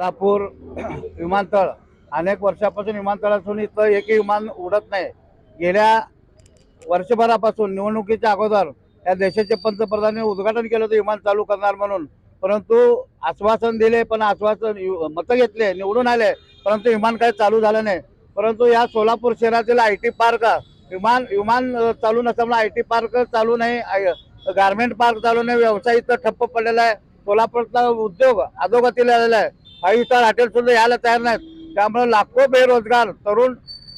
सोलापूर विमानतळ अनेक वर्षापासून विमानतळ असून इथं एकही विमान उडत नाही। गेल्या वर्षभरापासून निवडणुकीच्या अगोदर या देशाचे पंतप्रधानांनी उद्घाटन केलं होतं विमान चालू करणार म्हणून, परंतु आश्वासन दिले, पण आश्वासन मतं घेतले, निवडून आले, परंतु विमान काही चालू झालं नाही। परंतु या सोलापूर शहरातील IT पार्क विमान विमान चालू नसल्यामुळे IT पार्क चालू नाही, गारमेंट पार्क चालू नाही, व्यवसाय इथं ठप्प पडलेला आहे। सोलापूरचा उद्योग अधोगतीला आलेला आहे। 5 स्टार हॉटेल सुद्धा यायला तयार नाहीत। त्यामुळे लाखो बेरोजगार तरुण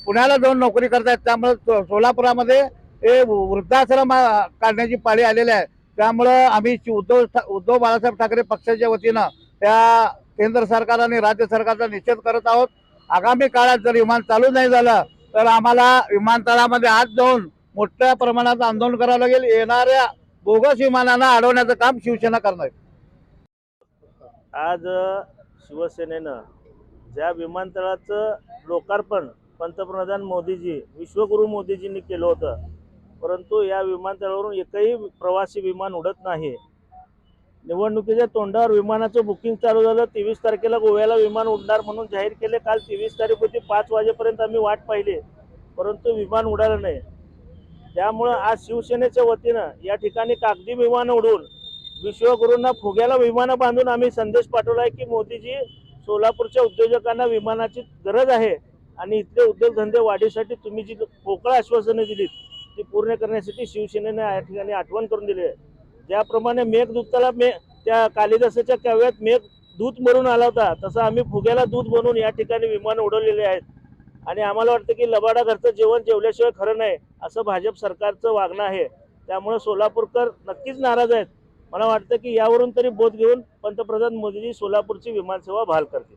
पुण्याला जाऊन नोकरी करतात। त्यामुळे सोलापुरामध्ये हे वृद्धाश्रम काढण्याची पाळी आलेली आहे। त्यामुळे आम्ही उद्धव बाळासाहेब ठाकरे पक्षाच्या वतीनं त्या केंद्र सरकार आणि राज्य सरकारचा निषेध करत आहोत। आगामी काळात जर विमान चालू नाही झालं तर आम्हाला विमानतळामध्ये आज जाऊन मोठ्या प्रमाणात आंदोलन करावं लागेल। येणाऱ्या बोगस विमानांना अडवण्याचं काम शिवसेना करणार। आज शिवसेनेनं ज्या विमानतळाचं लोकार्पण पंतप्रधान मोदीजी विश्वगुरु मोदीजींनी केलं होतं, परंतु या विमानतळावरून एकही प्रवासी विमान उडत नाही। निवडणुकीच्या तोंडावर विमानाचं बुकिंग चालू झालं। 23 तारखेला गोव्याला विमान उडणार म्हणून जाहीर केले। काल 23 तारीख होती, 5 वाजेपर्यंत आम्ही वाट पाहिली, परंतु विमान उडालं नाही। त्यामुळं आज शिवसेनेच्या वतीनं या ठिकाणी कागदी विमान उडवून विश्वगुरूंना फुग्याला विमानं बांधून आम्ही संदेश पाठवला आहे की मोदीजी, सोलापूरच्या उद्योजकांना विमानाची गरज आहे आणि इथले उद्योगधंदे वाढीसाठी तुम्ही जी पोकळ आश्वासने दिलीत ती पूर्ण करण्यासाठी शिवसेनेने या ठिकाणी आठवण करून दिली आहे। ज्याप्रमाणे मेघदूताला त्या कालिदासाच्या काव्यात मेघ दूत म्हणून आला होता, तसं आम्ही फुग्याला दूध बनवून या ठिकाणी विमान उडवलेले आहेत। आणि आम्हाला वाटतं की लबाडा घरचं जेवण जेवल्याशिवाय खरं नाही, असं भाजप सरकारचं वागणं आहे। त्यामुळे सोलापूरकर नक्कीच नाराज आहेत। मला वाटतं की यावरून तरी बोध घेऊन पंतप्रधान मोदीजी सोलापूरची विमानसेवा बहाल करतील।